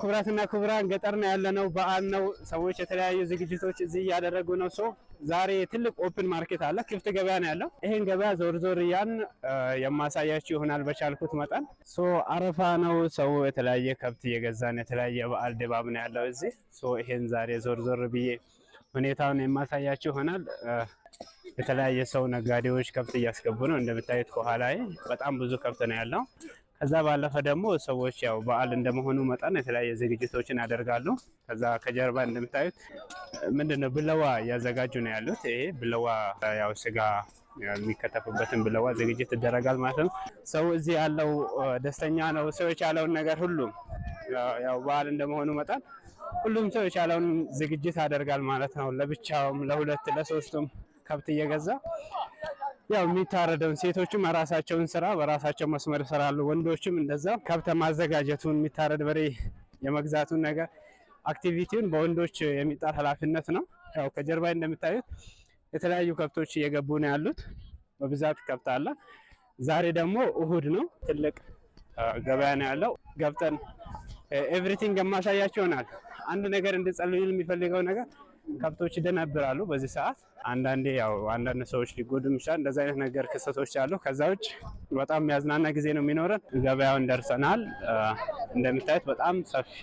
ኩብራትና ኩብራን ገጠር ነው ያለነው። በዓል ነው። ሰዎች የተለያዩ ዝግጅቶች እዚህ ያደረጉ ነው። ዛሬ ትልቅ ኦፕን ማርኬት አለ። ክፍት ገበያ ነው ያለው። ይሄን ገበያ ዞር ዞር ያን የማሳያችሁ ይሆናል በቻልኩት መጠን። አረፋ ነው። ሰው የተለያየ ከብት እየገዛን የተለያየ በዓል ድባብ ነው ያለው እዚህ። ይሄን ዛሬ ዞር ዞር ብዬ ሁኔታውን የማሳያችሁ ይሆናል። የተለያየ ሰው ነጋዴዎች ከብት እያስገቡ ነው። እንደምታዩት ከኋላ በጣም ብዙ ከብት ነው ያለው። ከዛ ባለፈ ደግሞ ሰዎች ያው በዓል እንደመሆኑ መጠን የተለያየ ዝግጅቶችን ያደርጋሉ። ከዛ ከጀርባ እንደምታዩት ምንድነው ብለዋ እያዘጋጁ ነው ያሉት። ይሄ ብለዋ ያው ስጋ የሚከተፍበትን ብለዋ ዝግጅት ይደረጋል ማለት ነው። ሰው እዚህ ያለው ደስተኛ ነው። ሰው የቻለውን ነገር ሁሉም ያው በዓል እንደመሆኑ መጠን ሁሉም ሰው የቻለውን ዝግጅት ያደርጋል ማለት ነው። ለብቻውም ለሁለት ለሶስቱም ከብት እየገዛ ያው የሚታረደውን ሴቶችም ራሳቸውን ስራ በራሳቸው መስመር ይሰራሉ። ወንዶችም እንደዛ ከብት ማዘጋጀቱን የሚታረድ በሬ የመግዛቱን ነገር አክቲቪቲውን በወንዶች የሚጣል ኃላፊነት ነው። ያው ከጀርባ እንደምታዩት የተለያዩ ከብቶች እየገቡ ነው ያሉት። በብዛት ከብት አለ። ዛሬ ደግሞ እሁድ ነው። ትልቅ ገበያ ነው ያለው። ገብተን ኤቭሪቲንግ የማሳያችሁ ይሆናል። አንድ ነገር እንድጸልዩ የሚፈልገው ነገር ከብቶች ይደነብራሉ በዚህ ሰዓት። አንዳንዴ ያው አንዳንድ ሰዎች ሊጎዱ ይችላል። እንደዛ አይነት ነገር ክስተቶች አሉ። ከዛ ውጭ በጣም የሚያዝናና ጊዜ ነው የሚኖረን። ገበያውን ደርሰናል። እንደምታዩት በጣም ሰፊ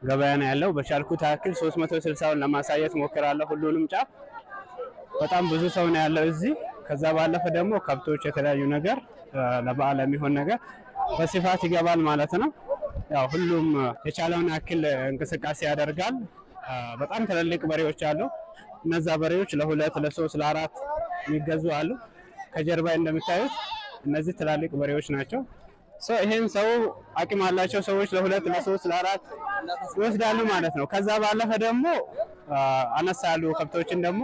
ገበያ ነው ያለው። በቻልኩት ያክል 360ውን ለማሳየት ሞክራለሁ። ሁሉንም ጫፍ በጣም ብዙ ሰው ነው ያለው እዚህ። ከዛ ባለፈ ደግሞ ከብቶች የተለያዩ ነገር ለበዓል የሚሆን ነገር በስፋት ይገባል ማለት ነው። ያው ሁሉም የቻለውን ያክል እንቅስቃሴ ያደርጋል። በጣም ትልልቅ በሬዎች አሉ። እነዛ በሬዎች ለሁለት ለሶስት ለአራት የሚገዙ አሉ። ከጀርባ እንደምታዩት እነዚህ ትላልቅ በሬዎች ናቸው። ይሄን ሰው አቅም ያላቸው ሰዎች ለሁለት ለሶስት ለአራት ይወስዳሉ ማለት ነው። ከዛ ባለፈ ደግሞ አነሳ ያሉ ከብቶችን ደግሞ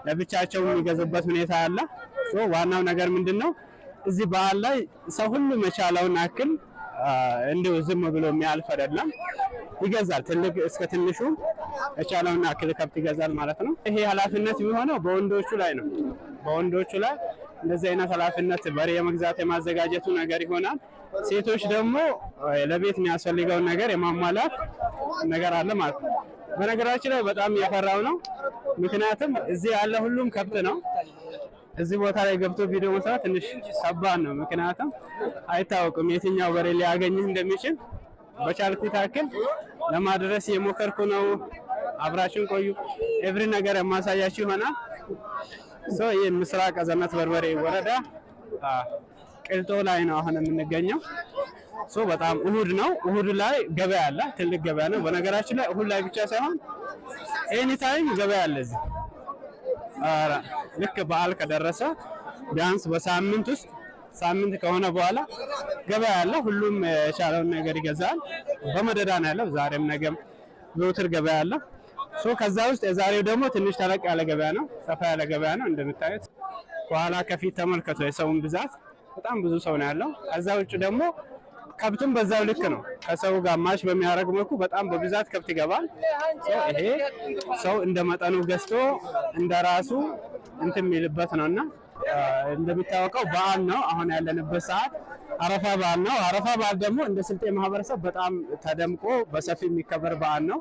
ለብቻቸው የሚገዙበት ሁኔታ አለ። ዋናው ነገር ምንድነው? እዚህ በዓል ላይ ሰው ሁሉ የቻለውን ያክል እንዲሁ ዝም ብሎ የሚያልፍ አይደለም። ይገዛል። ትልቅ እስከ ትንሹ የቻለውን ያክል ከብት ይገዛል ማለት ነው። ይሄ ኃላፊነት የሚሆነው በወንዶቹ ላይ ነው። በወንዶቹ ላይ እንደዚህ አይነት ኃላፊነት በሬ የመግዛት የማዘጋጀቱ ነገር ይሆናል። ሴቶች ደግሞ ለቤት የሚያስፈልገውን ነገር የማሟላት ነገር አለ ማለት ነው። በነገራችን ላይ በጣም እየፈራው ነው። ምክንያቱም እዚህ ያለ ሁሉም ከብት ነው። እዚህ ቦታ ላይ ገብቶ ቪዲዮ መስራት ትንሽ ከባድ ነው። ምክንያቱም አይታወቅም የትኛው በሬ ሊያገኝህ እንደሚችል። በቻልኩት ያክል ለማድረስ የሞከርኩ ነው። አብራችን ቆዩ። ኤቭሪ ነገር የማሳያችሁ ይሆናል። ይህ ምስራቅ አዘነት በርበሬ ወረዳ ቅልጦ ላይ ነው አሁን የምንገኘው። በጣም እሁድ ነው። እሁድ ላይ ገበያ አለ። ትልቅ ገበያ ነው። በነገራችን ላይ እሁድ ላይ ብቻ ሳይሆን ኤኒ ታይም ገበያ አለ እዚህ። ልክ በዓል ከደረሰ ቢያንስ በሳምንት ውስጥ ሳምንት ከሆነ በኋላ ገበያ አለ። ሁሉም የቻለውን ነገር ይገዛል። በመደዳ ነው ያለው። ዛሬም ነገም ዘወትር ገበያ አለ። ከዛ ውስጥ የዛሬው ደግሞ ትንሽ ተለቅ ያለ ገበያ ነው። ሰፋ ያለ ገበያ ነው። እንደምታዩት ከኋላ ከፊት ተመልከቱ የሰውን ብዛት። በጣም ብዙ ሰው ነው ያለው። ከዛ ውጭ ደግሞ ከብቱም በዛው ልክ ነው። ከሰው ጋር ማች በሚያደርግ መልኩ በጣም በብዛት ከብት ይገባል። ይሄ ሰው እንደመጠኑ ገዝቶ እንደራሱ እንትን የሚልበት ነውና እንደሚታወቀው በዓል ነው። አሁን ያለንበት ሰዓት አረፋ በዓል ነው። አረፋ በዓል ደግሞ እንደ ስልጤ ማህበረሰብ በጣም ተደምቆ በሰፊ የሚከበር በዓል ነው።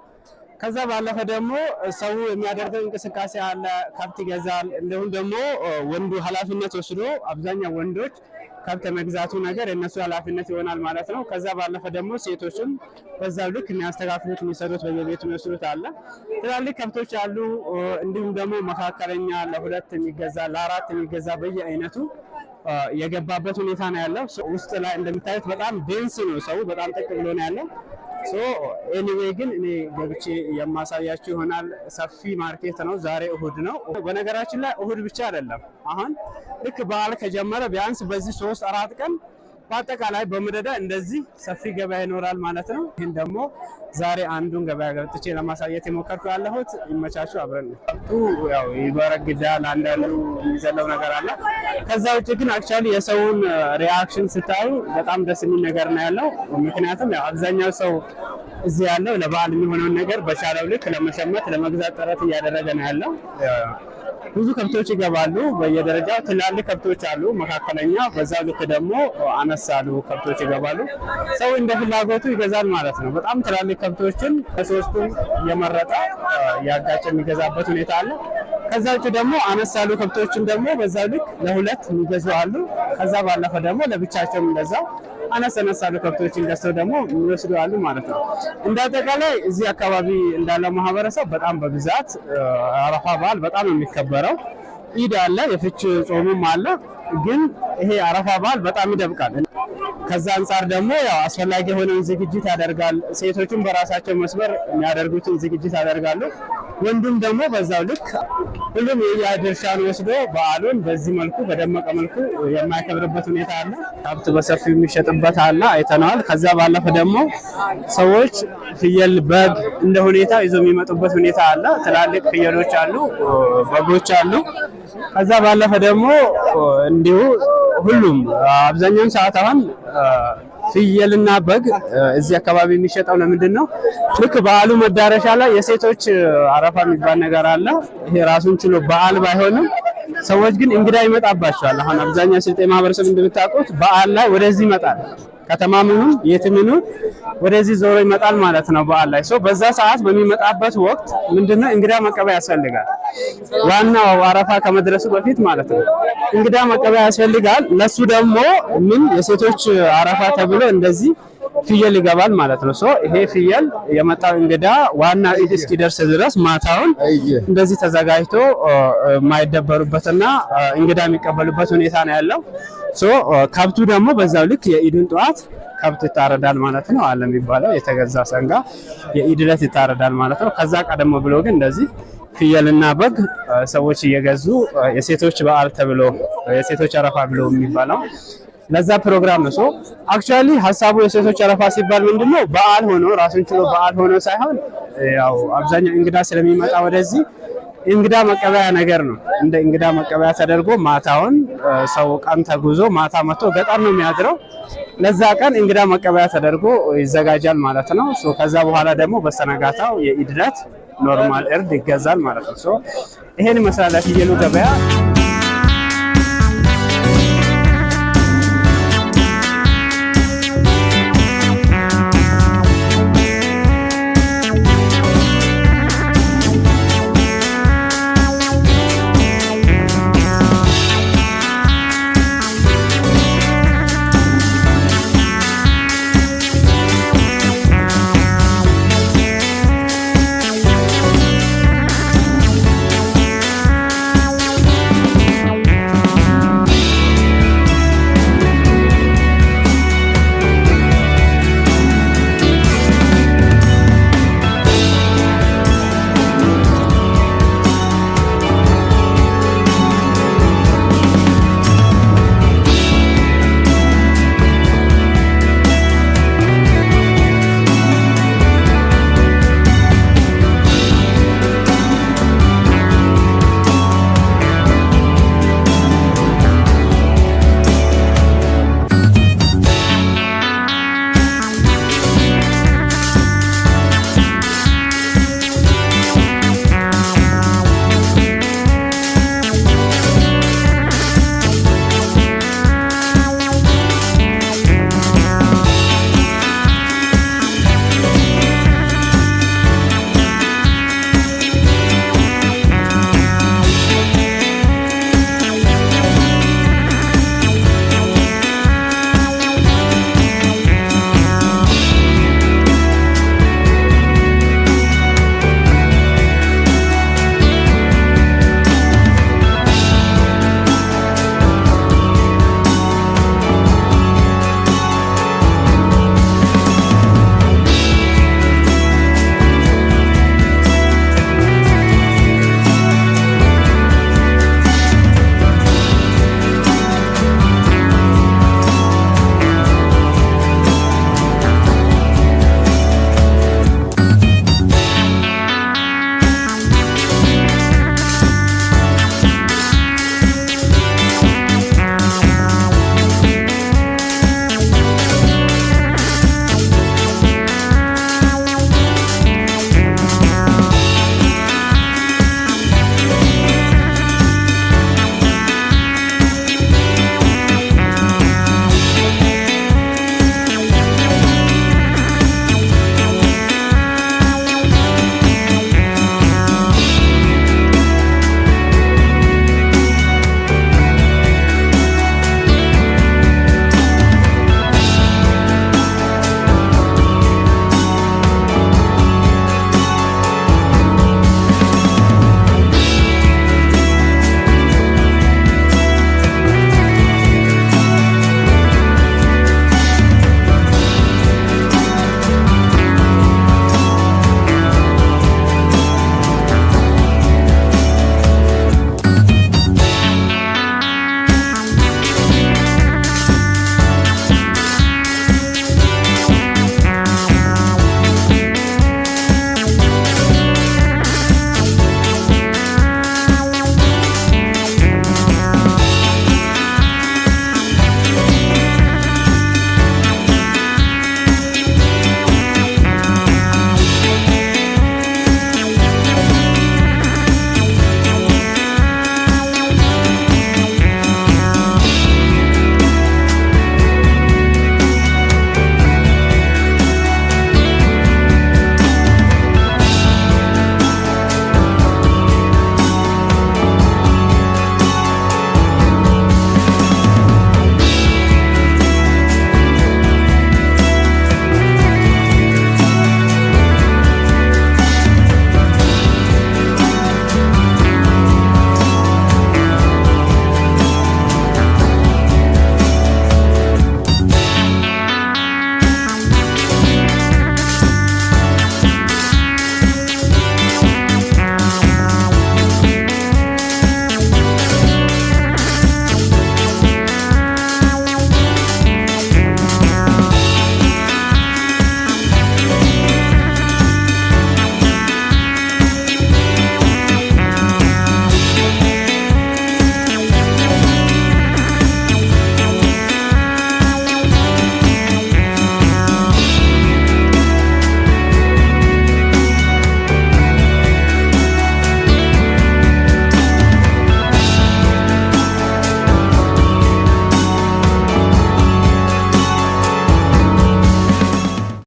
ከዛ ባለፈ ደግሞ ሰው የሚያደርገው እንቅስቃሴ አለ። ከብት ይገዛል። እንዲሁም ደግሞ ወንዱ ኃላፊነት ወስዶ አብዛኛው ወንዶች ከብት መግዛቱ ነገር የነሱ ኃላፊነት ይሆናል ማለት ነው። ከዛ ባለፈ ደግሞ ሴቶችም በዛው ልክ የሚያስተካክሉት የሚሰሩት በየቤቱ የሚወስዱት አለ። ትላልቅ ከብቶች አሉ። እንዲሁም ደግሞ መካከለኛ ለሁለት የሚገዛ ለአራት የሚገዛ በየአይነቱ የገባበት ሁኔታ ነው ያለው። ውስጥ ላይ እንደምታዩት በጣም ዴንስ ነው። ሰው በጣም ጥቅ ብሎ ነው ያለው። ኤኒዌይ ግን እኔ ገብቼ የማሳያችሁ ይሆናል። ሰፊ ማርኬት ነው። ዛሬ እሁድ ነው። በነገራችን ላይ እሁድ ብቻ አይደለም። አሁን ልክ በዓል ከጀመረ ቢያንስ በዚህ 3-4 ቀን በአጠቃላይ በመደዳ እንደዚህ ሰፊ ገበያ ይኖራል ማለት ነው። ይህን ደግሞ ዛሬ አንዱን ገበያ ገብቼ ለማሳየት የሞከርኩ ያለሁት። ይመቻችሁ። አብረን ያው ይበረግዳል። አንዳንዱ የሚዘለው ነገር አለ። ከዛ ውጭ ግን አክቹአሊ የሰውን ሪአክሽን ስታዩ በጣም ደስ የሚል ነገር ነው ያለው። ምክንያቱም ያው አብዛኛው ሰው እዚህ ያለው ለበዓል የሚሆነውን ነገር በቻለው ልክ ለመሸመት ለመግዛት ጥረት እያደረገ ነው ያለው። ብዙ ከብቶች ይገባሉ በየደረጃው። ትላልቅ ከብቶች አሉ፣ መካከለኛ፣ በዛው ልክ ደግሞ አነስ ያሉ ከብቶች ይገባሉ። ሰው እንደ ፍላጎቱ ይገዛል ማለት ነው። በጣም ትላልቅ ከብቶችን ከሶስቱም እየመረጠ ያጋጨ የሚገዛበት ሁኔታ አለ። ከዛ ውጭ ደግሞ አነስ ያሉ ከብቶችን ደግሞ በዛው ልክ ለሁለት የሚገዙ አሉ። ከዛ ባለፈ ደግሞ ለብቻቸው እንደዛው አነስ ያሉ ከብቶችን ገዝተው ደግሞ የሚወስዱ አሉ ማለት ነው። እንዳጠቃላይ እዚህ አካባቢ እንዳለው ማህበረሰብ በጣም በብዛት አረፋ በዓል በጣም የሚከበረው። ኢድ አለ፣ የፍች ጾሙም አለ። ግን ይሄ አረፋ በዓል በጣም ይደብቃል። ከዛ አንጻር ደግሞ ያው አስፈላጊ የሆነውን ዝግጅት ያደርጋል። ሴቶቹም በራሳቸው መስመር የሚያደርጉትን ዝግጅት ያደርጋሉ። ወንዱም ደግሞ በዛው ልክ ሁሉም የድርሻውን ወስዶ በዓሉን በዚህ መልኩ በደመቀ መልኩ የማይከብርበት ሁኔታ አለ። ሀብት በሰፊው የሚሸጥበት አለ፣ አይተነዋል። ከዛ ባለፈ ደግሞ ሰዎች ፍየል፣ በግ እንደ ሁኔታ ይዞ የሚመጡበት ሁኔታ አለ። ትላልቅ ፍየሎች አሉ፣ በጎች አሉ። ከዛ ባለፈ ደግሞ እንዲሁ ሁሉም አብዛኛውን ሰዓት አሁን ፍየልና በግ እዚህ አካባቢ የሚሸጠው ለምንድን ነው? ልክ በዓሉ መዳረሻ ላይ የሴቶች አረፋ የሚባል ነገር አለ። ይሄ ራሱን ችሎ በዓል ባይሆንም ሰዎች ግን እንግዳ ይመጣባቸዋል። አሁን አብዛኛው ስልጤ ማህበረሰብ እንደምታውቁት በዓል ላይ ወደዚህ ይመጣል። ከተማም ይሁን የትም ይሁን ወደዚህ ዞሮ ይመጣል ማለት ነው በዓል ላይ። በዛ ሰዓት በሚመጣበት ወቅት ምንድነው እንግዳ መቀበያ ያስፈልጋል። ዋናው አረፋ ከመድረሱ በፊት ማለት ነው እንግዳ መቀበያ ያስፈልጋል። ለሱ ደግሞ ምን የሴቶች አረፋ ተብሎ እንደዚህ ፍየል ይገባል ማለት ነው። ይሄ ፍየል የመጣው እንግዳ ዋና ኢድ እስኪደርስ ድረስ ማታውን እንደዚህ ተዘጋጅቶ የማይደበሩበትና እንግዳ የሚቀበሉበት ሁኔታ ነው ያለው። ከብቱ ደግሞ በዛው ልክ የኢድን ጠዋት ከብት ይታረዳል ማለት ነው። አለ የሚባለው የተገዛ ሰንጋ የኢድ ዕለት ይታረዳል ማለት ነው። ከዛ ቀደም ብሎ ግን እንደዚህ ፍየልና በግ ሰዎች እየገዙ የሴቶች በዓል ተብሎ የሴቶች አረፋ ብሎ የሚባለው ለዛ ፕሮግራም ነው። አክቹአሊ ሐሳቡ የሴቶች አረፋ ሲባል ምንድነው በዓል ሆኖ ራሱን ችሎ በዓል ሆኖ ሳይሆን ያው አብዛኛው እንግዳ ስለሚመጣ ወደዚህ እንግዳ መቀበያ ነገር ነው። እንደ እንግዳ መቀበያ ተደርጎ ማታውን ሰው ቀን ተጉዞ ማታ መጥቶ ገጠር ነው የሚያድረው። ለዛ ቀን እንግዳ መቀበያ ተደርጎ ይዘጋጃል ማለት ነው። ከዛ በኋላ ደግሞ በስተነጋታው የኢድ ዕለት ኖርማል እርድ ይገዛል ማለት ነው። ይሄን ይመስላል ፍየሉ ገበያ።